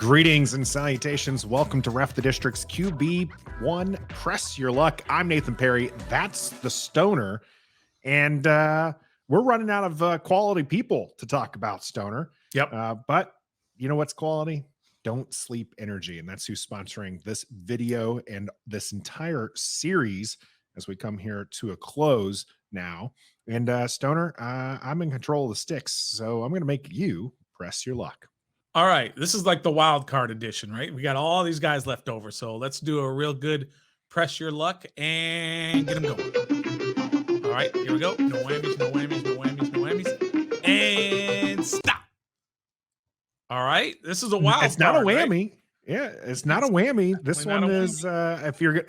Greetings and salutations. Welcome to Ref the District's QB1 Press Your Luck. I'm Nathan Perry. That's the Stoner. And we're running out of quality people to talk about, Stoner. Yep. But you know what's quality? Don't Sleep Energy. And that's who's sponsoring this video and this entire series as we come here to a close now. And Stoner, I'm in control of the sticks, so I'm going to make you press your luck. All right. This is like the wild card edition, right? We got all these guys left over. So let's do a real good press your luck and get them going. All right. Here we go. No whammies, no whammies, no whammies, no whammies. And stop. All right. This is a wild It's not card, a whammy. Right? Yeah, it's not a whammy. This one is, if you're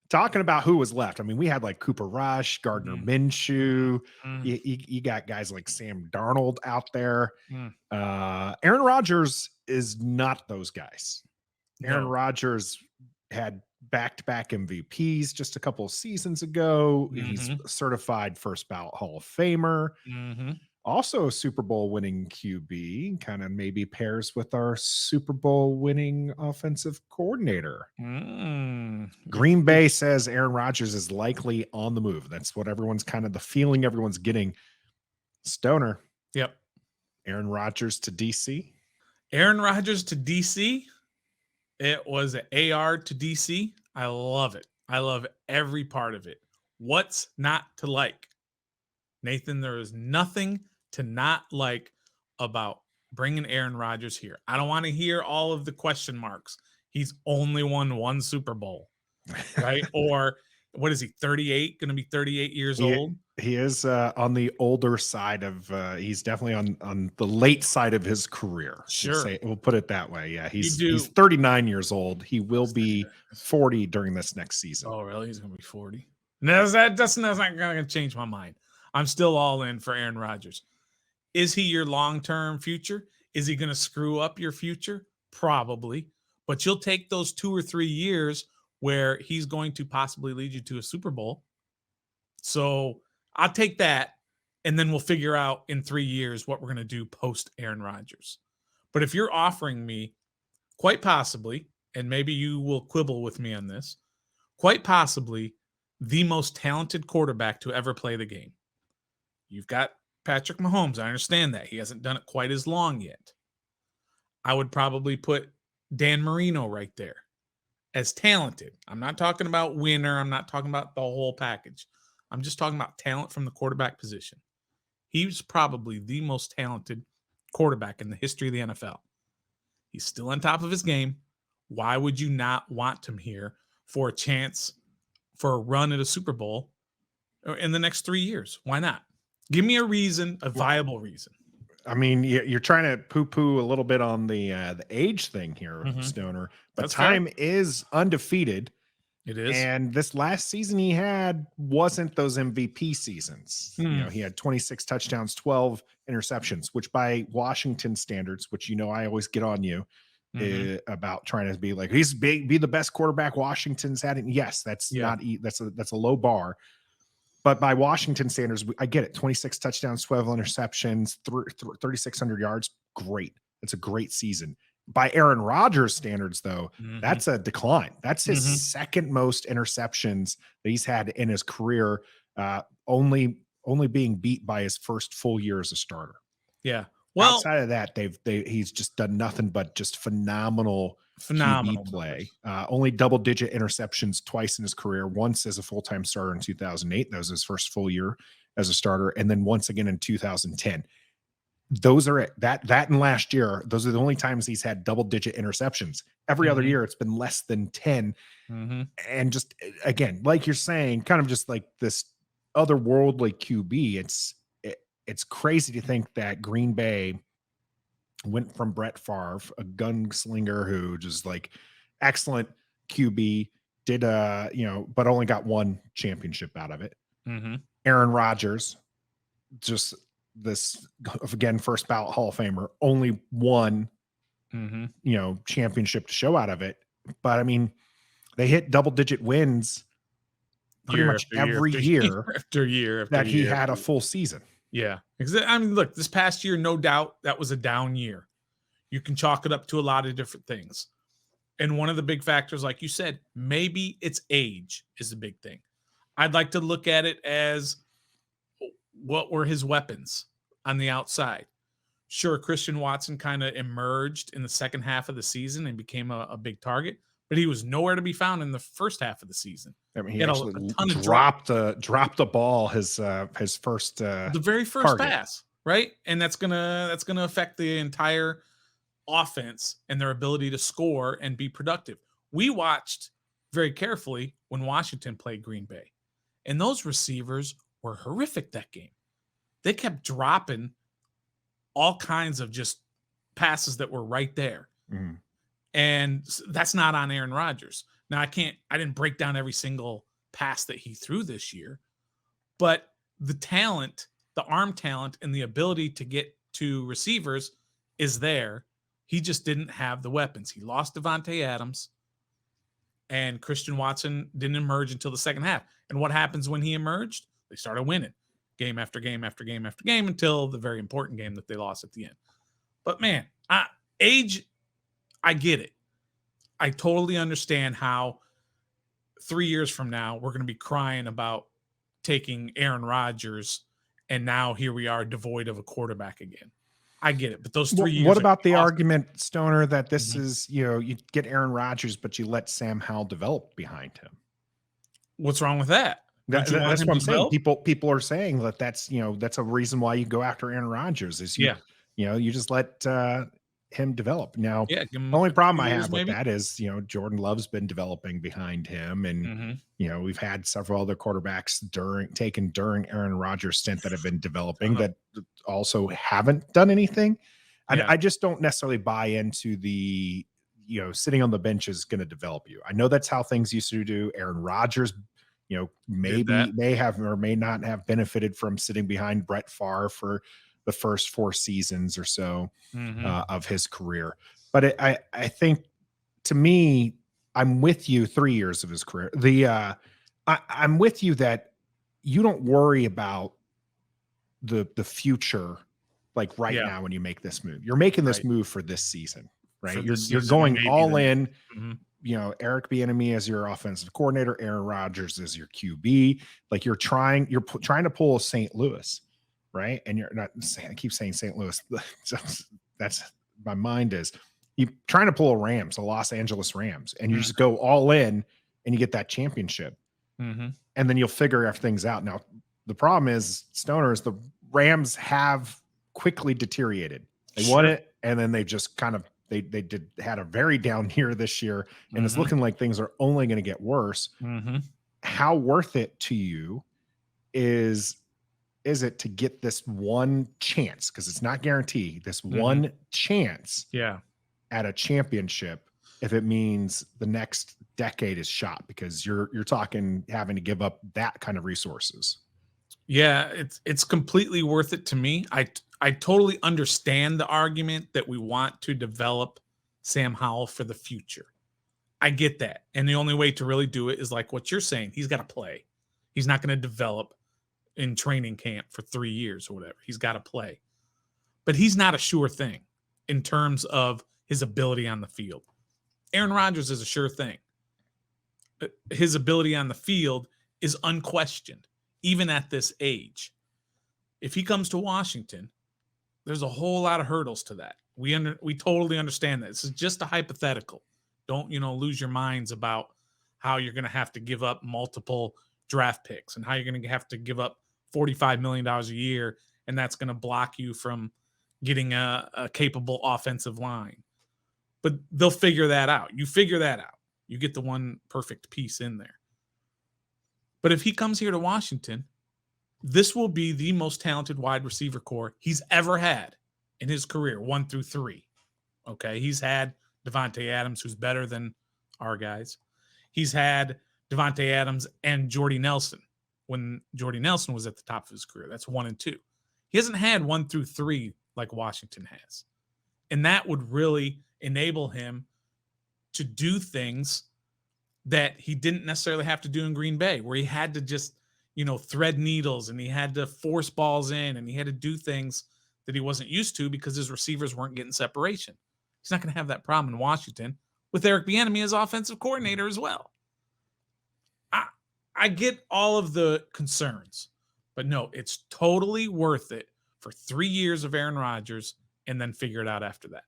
talking about who was left, I mean, we had like Cooper Rush, Gardner Minshew. You got guys like Sam Darnold out there. Aaron Rodgers is not those guys. Aaron Rodgers had back-to-back MVPs just a couple of seasons ago. He's certified first ballot Hall of Famer. Also a Super Bowl winning QB, kind of maybe pairs with our Super Bowl winning offensive coordinator. Green Bay says Aaron Rodgers is likely on the move. That's what everyone's kind of the feeling everyone's getting. Stoner. Yep. Aaron Rodgers to DC. Aaron Rodgers to DC. It was an AR to DC. I love it. I love every part of it. What's not to like? Nathan, there is nothing to not like about bringing Aaron Rodgers here. I don't want to hear all of the question marks. He's only won one Super Bowl, right? Or what is he, 38? Going to be 38 years old? He is on the older side of, he's definitely on the late side of his career. Sure. We'll put it that way. Yeah, he's 39 years old. He will be 40 during this next season. Oh, really? He's going to be 40? No, that's not going to change my mind. I'm still all in for Aaron Rodgers. Is he your long-term future? Is he going to screw up your future? Probably. But you'll take those 2 or 3 years where he's going to possibly lead you to a Super Bowl. So I'll take that, and then we'll figure out in 3 years what we're going to do post Aaron Rodgers. But if you're offering me, quite possibly, and maybe you will quibble with me on this, quite possibly the most talented quarterback to ever play the game. You've got Patrick Mahomes. I understand that. He hasn't done it quite as long yet. I would probably put Dan Marino right there as talented. I'm not talking about winner. I'm not talking about the whole package. I'm just talking about talent from the quarterback position. He's probably the most talented quarterback in the history of the NFL. He's still on top of his game. Why would you not want him here for a chance for a run at a Super Bowl in the next 3 years? Why not? Give me a reason, a viable reason. I mean, you're trying to poo-poo a little bit on the age thing here, Stoner. But That's time fair. is undefeated. It is. And this last season he had wasn't those MVP seasons. You know, he had 26 touchdowns, 12 interceptions, which by Washington standards, which I always get on you about trying to be like be the best quarterback Washington's had. And yes, that's a low bar. But by Washington standards, I get it. 26 touchdowns, 12 interceptions, 3,600 yards. Great. It's a great season. By Aaron Rodgers standards, though, that's a decline. That's his second most interceptions that he's had in his career, only being beat by his first full year as a starter. Yeah. Well, outside of that, he's just done nothing but just phenomenal QB play. Only double-digit interceptions twice in his career. Once as a full-time starter in 2008. That was his first full year as a starter, and then once again in 2010. Those are it. That and last year, those are the only times he's had double-digit interceptions. Every other year, it's been less than 10. And just again, like you're saying, kind of just like this otherworldly QB. It's crazy to think that Green Bay went from Brett Favre, a gunslinger who just like excellent QB, did but only got one championship out of it. Aaron Rodgers, just this again, first ballot Hall of Famer, only one championship to show out of it. But I mean, they hit double-digit wins pretty much every year after year that he had a full season. Yeah. I mean, look, this past year, no doubt that was a down year. You can chalk it up to a lot of different things. And one of the big factors, like you said, maybe it's age is the big thing. I'd like to look at it as what were his weapons on the outside. Sure, Christian Watson kind of emerged in the second half of the season and became a big target, but he was nowhere to be found in the first half of the season. I mean, he actually dropped the ball his first the very first pass, right? And that's gonna affect the entire offense and their ability to score and be productive. We watched very carefully when Washington played Green Bay, and those receivers were horrific that game. They kept dropping all kinds of just passes that were right there. Mm-hmm. And that's not on Aaron Rodgers. Now I didn't break down every single pass that he threw this year, but the talent, the arm talent, and the ability to get to receivers is there. He just didn't have the weapons. He lost Davante Adams, and Christian Watson didn't emerge until the second half. And what happens when he emerged? They started winning game after game after game after game until the very important game that they lost at the end. But man, age, I get it. I totally understand how 3 years from now we're going to be crying about taking Aaron Rodgers, and now here we are devoid of a quarterback again. I get it, but those 3 years. What about the argument, Stoner, that this is, you get Aaron Rodgers, but you let Sam Howell develop behind him? What's wrong with that? That's what I'm saying. People are saying that's a reason why you go after Aaron Rodgers is you just let him develop. Now, the only problem I have with that is, Jordan Love's been developing behind him, and we've had several other quarterbacks during Aaron Rodgers' stint that have been developing that also haven't done anything. I just don't necessarily buy into the sitting on the bench is going to develop you. I know that's how things used to do. Aaron Rodgers, may have or may not have benefited from sitting behind Brett Favre for the first 4 seasons or so of his career. But I think, to me, I'm with you 3 years of his career. I'm with you that you don't worry about the future like now when you make this move. You're making this move for this season, right? You're going all in. Eric Bieniemy as your offensive coordinator, Aaron Rodgers as your QB. Like you're trying to pull a St. Louis, right? And you're not saying, I keep saying St. Louis. That's my mind is you trying to pull a Los Angeles Rams, and you just go all in and you get that championship. And then you'll figure things out. Now, the problem is, Stoners, the Rams have quickly deteriorated. They won it, and then they just kind of had a very down year this year, and it's looking like things are only going to get worse. How worth it to you is it to get this one chance, because it's not guaranteed, this one chance at a championship, if it means the next decade is shot, because you're talking having to give up that kind of resources? Yeah, it's completely worth it to me. I totally understand the argument that we want to develop Sam Howell for the future. I get that. And the only way to really do it is like what you're saying. He's got to play. He's not going to develop in training camp for 3 years or whatever. He's got to play. But he's not a sure thing in terms of his ability on the field. Aaron Rodgers is a sure thing. His ability on the field is unquestioned, even at this age. If he comes to Washington, there's a whole lot of hurdles to that. We totally understand that. This is just a hypothetical. Don't, lose your minds about how you're going to have to give up multiple draft picks and how you're going to have to give up $45 million a year, and that's going to block you from getting a capable offensive line. But they'll figure that out. You figure that out. You get the one perfect piece in there. But if he comes here to Washington, this will be the most talented wide receiver core he's ever had in his career, 1 through 3. Okay, he's had Davante Adams, who's better than our guys. He's had Davante Adams and Jordy Nelson when Jordy Nelson was at the top of his career. That's 1 and 2. He hasn't had 1 through 3 like Washington has. And that would really enable him to do things that he didn't necessarily have to do in Green Bay, where he had to just, thread needles, and he had to force balls in, and he had to do things that he wasn't used to because his receivers weren't getting separation. He's not going to have that problem in Washington with Eric Bieniemy as offensive coordinator as well. I get all of the concerns, but no, it's totally worth it for 3 years of Aaron Rodgers and then figure it out after that.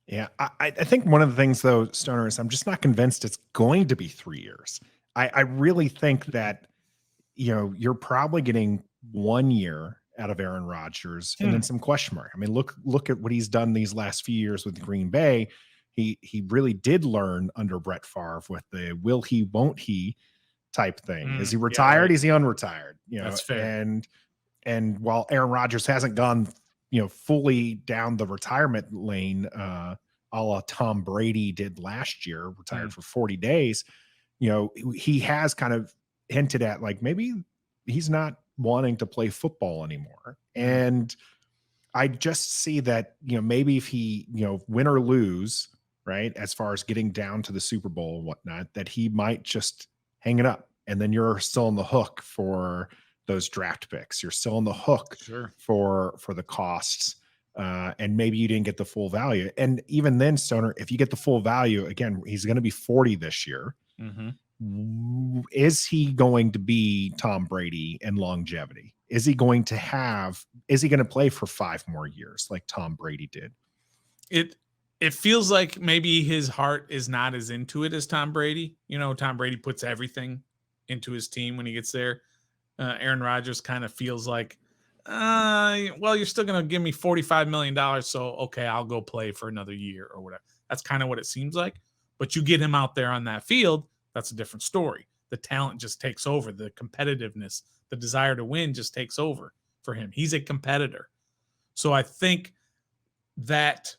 Yeah, I think one of the things, though, Stoner, is I'm just not convinced it's going to be 3 years. I really think that, you're probably getting 1 year out of Aaron Rodgers and then some question mark. I mean, look at what he's done these last few years with Green Bay. He really did learn under Brett Favre with the will he, won't he type thing. Is he retired? Yeah, right. Is he unretired? That's fair. And while Aaron Rodgers hasn't gone, fully down the retirement lane, a la Tom Brady did last year, retired for 40 days, he has kind of hinted at like maybe he's not wanting to play football anymore. And I just see that, maybe if he, win or lose, right, as far as getting down to the Super Bowl and whatnot, that he might just hang it up. And then you're still on the hook for those draft picks. You're still on the hook for the costs. And maybe you didn't get the full value. And even then, Stoner, if you get the full value, again, he's going to be 40 this year. Is he going to be Tom Brady in longevity? Is he going to play for 5 more years like Tom Brady did? It feels like maybe his heart is not as into it as Tom Brady. Tom Brady puts everything into his team when he gets there. Aaron Rodgers kind of feels like, well, you're still going to give me $45 million. So, okay, I'll go play for another year or whatever. That's kind of what it seems like. But you get him out there on that field, that's a different story. The talent just takes over. The competitiveness, the desire to win just takes over for him. He's a competitor. So I think that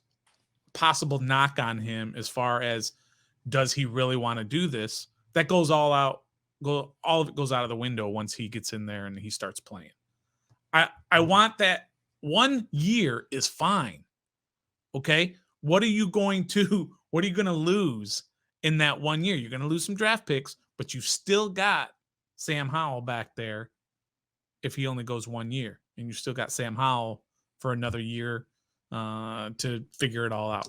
possible knock on him as far as does he really want to do this, that goes all of it goes out of the window once he gets in there and he starts playing. I want that 1 year is fine. Okay. What are you going to lose in that 1 year? You're going to lose some draft picks, but you've still got Sam Howell back there if he only goes 1 year, and you still got Sam Howell for another year to figure it all out.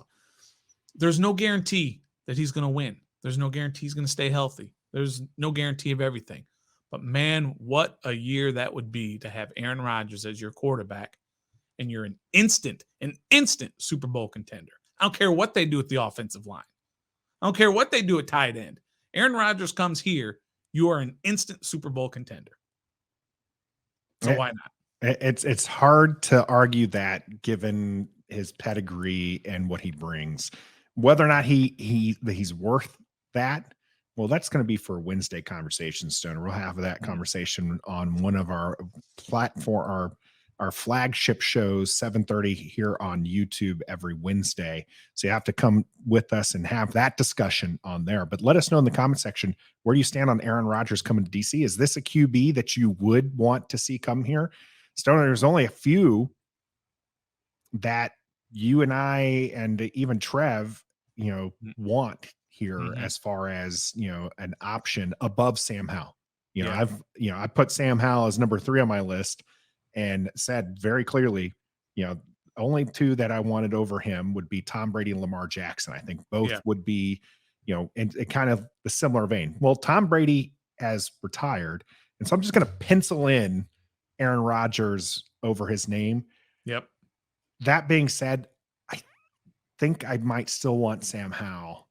There's no guarantee that he's going to win. There's no guarantee he's going to stay healthy. There's no guarantee of everything. But man, what a year that would be to have Aaron Rodgers as your quarterback, and you're an instant Super Bowl contender. I don't care what they do with the offensive line. I don't care what they do at tight end. Aaron Rodgers comes here, you are an instant Super Bowl contender. So why not? It's hard to argue that given his pedigree and what he brings. Whether or not he's worth that, well, that's going to be for Wednesday conversation, Stoner. We'll have that conversation on one of our platform, our flagship shows, 7:30 here on YouTube every Wednesday. So you have to come with us and have that discussion on there. But let us know in the comment section, where do you stand on Aaron Rodgers coming to DC? Is this a QB that you would want to see come here? Stoner, there's only a few that you and I and even Trev, want here as far as, an option above Sam Howell. I put Sam Howell as number 3 on my list and said very clearly, only 2 that I wanted over him would be Tom Brady and Lamar Jackson. I think both would be, in kind of the similar vein. Well, Tom Brady has retired, and so I'm just going to pencil in Aaron Rodgers over his name. Yep. That being said, I think I might still want Sam Howell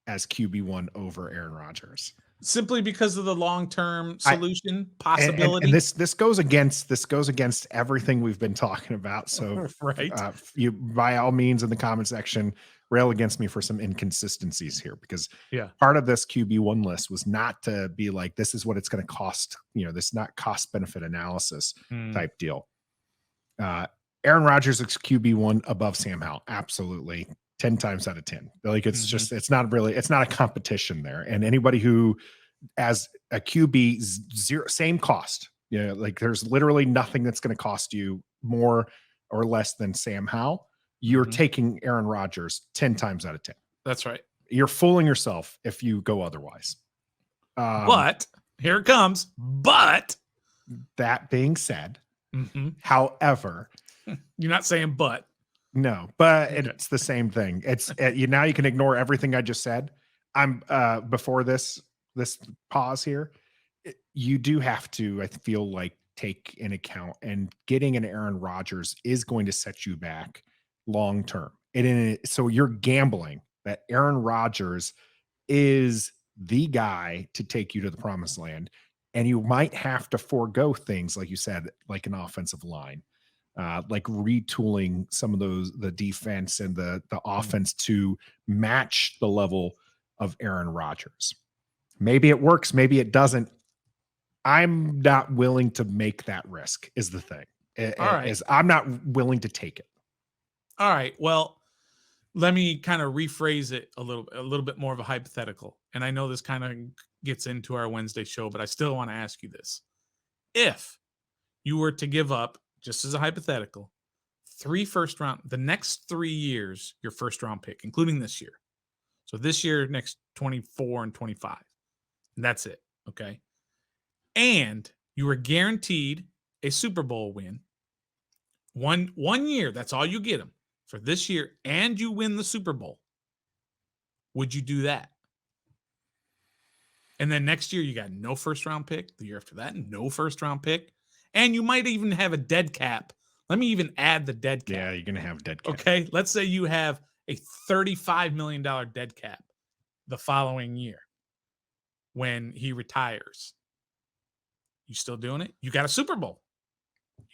as QB1 over Aaron Rodgers. Simply because of the long-term solution possibility. And this goes against everything we've been talking about. So right. You by all means in the comment section, rail against me for some inconsistencies here, because part of this QB1 list was not to be like, this is what it's going to cost. This is not cost benefit analysis type deal. Aaron Rodgers is QB1 above Sam Howell. Absolutely. 10 times out of 10. Like it's just, it's not a competition there. And anybody who as a QB zero, same cost, like there's literally nothing that's going to cost you more or less than Sam Howell. You're taking Aaron Rodgers 10 times out of 10. That's right. You're fooling yourself if you go otherwise. But here it comes. But that being said, however, you're not saying but. No, but Okay. it's the same thing. It's now you can ignore everything I just said. I'm before this pause here. You do have to, I feel like, take in account, and getting an Aaron Rodgers is going to set you back long term. So you're gambling that Aaron Rodgers is the guy to take you to the promised land, and you might have to forego things like you said, like an offensive line, like retooling some of the defense and the offense to match the level of Aaron Rodgers. Maybe it works, maybe it doesn't. I'm not willing to make that risk. Is the thing. All right. Is I'm not willing to take it. All right. Well, let me kind of rephrase it a little bit more of a hypothetical. And I know this kind of gets into our Wednesday show, but I still want to ask you this. If you were to give up, just as a hypothetical, 3 first round, the next 3 years, your first round pick, including this year. So this year, next 24 and 25. And that's it. Okay. And you were guaranteed a Super Bowl win. One year, that's all you get them for this year, and you win the Super Bowl. Would you do that? And then next year, you got no first round pick. The year after that, no first round pick. And you might even have a dead cap. Let me even add the dead cap. Yeah, you're going to have dead cap. Okay. Let's say you have a $35 million dead cap the following year when he retires. You still doing it? You got a Super Bowl.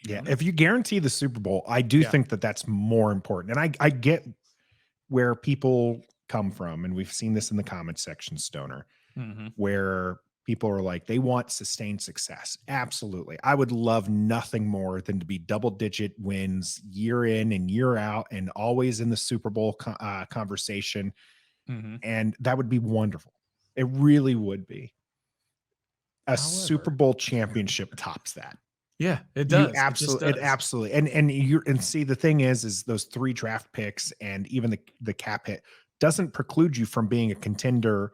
Yeah. If you guarantee the Super Bowl, I do think that that's more important. And I get where people come from. And we've seen this in the comment section, Stoner, where people are like, they want sustained success. Absolutely. I would love nothing more than to be double-digit wins year in and year out and always in the Super Bowl conversation. And that would be wonderful. It really would be. However, Super Bowl championship tops that. Yeah, it does. It absolutely. And see, the thing is those 3 draft picks and even the cap hit doesn't preclude you from being a contender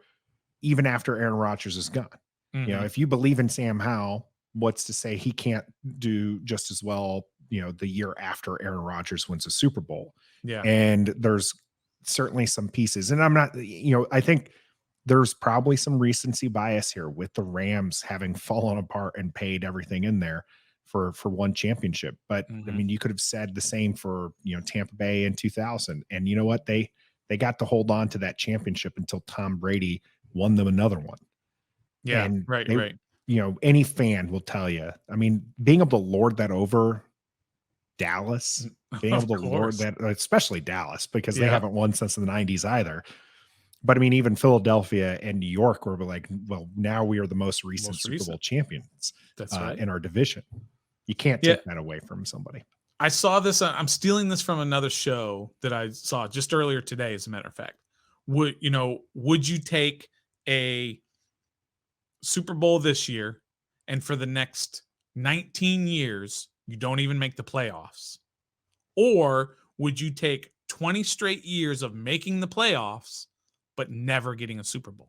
even after Aaron Rodgers is gone. You know, if you believe in Sam Howell, what's to say he can't do just as well, the year after Aaron Rodgers wins a Super Bowl? Yeah. And there's certainly some pieces. And I'm not, I think there's probably some recency bias here with the Rams having fallen apart and paid everything in there for one championship. But I mean, you could have said the same for, Tampa Bay in 2000. And you know what? They got to hold on to that championship until Tom Brady won them another one. Yeah. And right. Any fan will tell you, I mean, being able to lord that over Dallas, being able to lord that, especially Dallas, because they haven't won since the 90s either. But I mean, even Philadelphia and New York were like, well, now we are the most recent Super Bowl champions in our division. You can't take that away from somebody. I saw this. I'm stealing this from another show that I saw just earlier today, as a matter of fact. Would you take a Super Bowl this year and for the next 19 years, you don't even make the playoffs? Or would you take 20 straight years of making the playoffs but never getting a Super Bowl?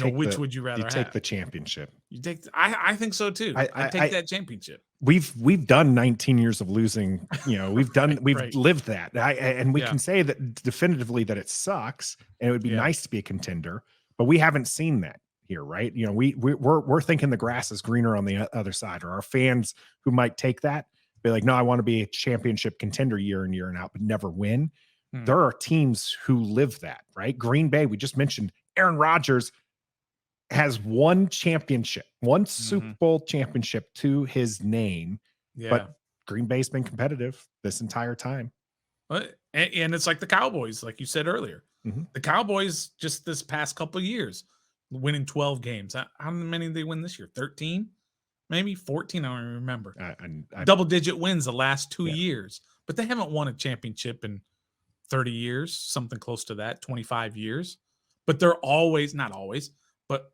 Which would you rather have? You take the championship. You take. I think so too. I take that championship. We've done 19 years of losing. We've lived that. And we can say that definitively that it sucks, and it would be nice to be a contender, but we haven't seen that here, right? We're thinking the grass is greener on the other side, or our fans who might take that be like, no, I want to be a championship contender year in year and out, but never win. There are teams who live that, right? Green Bay, we just mentioned Aaron Rodgers has one championship, one Super Bowl championship to his name, but Green Bay's been competitive this entire time. And it's like the Cowboys, like you said earlier. The Cowboys just this past couple of years winning 12 games. How many did they win this year? 13? Maybe 14? I don't remember. Double-digit wins the last 2 years, but they haven't won a championship in 30 years, something close to that, 25 years. But they're always, not always, but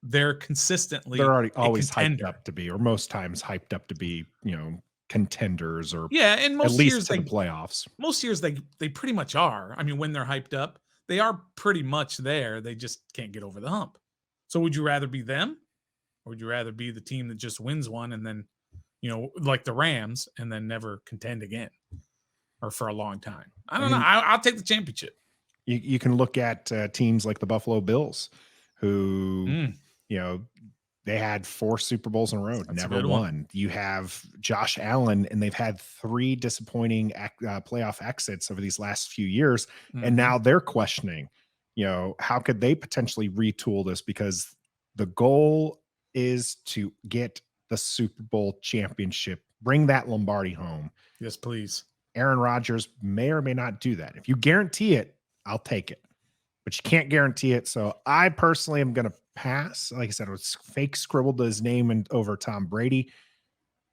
they're consistently always hyped up to be, or most times hyped up to be, contenders, or and most at least years to the playoffs. Most years they pretty much are. I mean, when they're hyped up, they are pretty much there. They just can't get over the hump. So would you rather be them, or would you rather be the team that just wins one and then, like the Rams, and then never contend again? or for a long time. I don't know. I'll take the championship. You can look at teams like the Buffalo Bills, who, they had 4 Super Bowls in a row, never won. You have Josh Allen, and they've had 3 disappointing playoff exits over these last few years. And now they're questioning, how could they potentially retool this? Because the goal is to get the Super Bowl championship, bring that Lombardi home. Yes, please. Aaron Rodgers may or may not do that. If you guarantee it, I'll take it. But you can't guarantee it. So I personally am going to pass. Like I said, it was fake scribbled his name and over Tom Brady.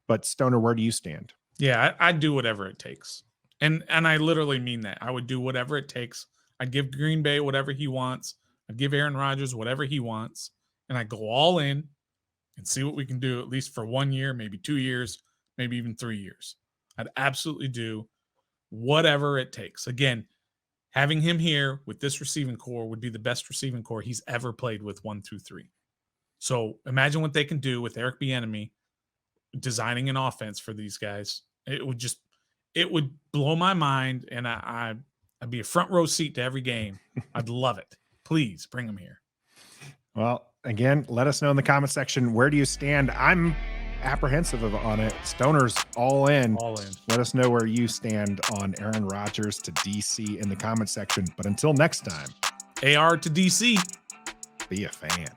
But Stoner, where do you stand? Yeah, I'd do whatever it takes. And I literally mean that. I would do whatever it takes. I'd give Green Bay whatever he wants. I'd give Aaron Rodgers whatever he wants. And I'd go all in and see what we can do, at least for 1 year, maybe 2 years, maybe even 3 years. I'd absolutely do whatever it takes. Again, having him here with this receiving core would be the best receiving core he's ever played with 1 through 3. So imagine what they can do with Eric Bieniemy designing an offense for these guys. It would blow my mind, and I'd be a front row seat to every game. I'd love it. Please bring him here. Well, again, let us know in the comment section, where do you stand? I'm apprehensive on it. Stoner's all in. All in. Let us know where you stand on Aaron Rodgers to DC in the comment section. But until next time, AR to DC. Be a fan.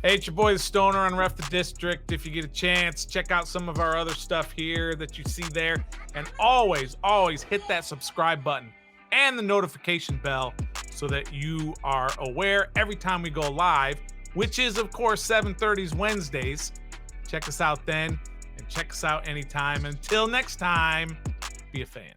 Hey, it's your boy the Stoner on Ref the District. If you get a chance, check out some of our other stuff here that you see there. And always, always hit that subscribe button and the notification bell so that you are aware every time we go live, which is, of course, 7:30s Wednesdays. Check us out then, and check us out anytime. Until next time, be a fan.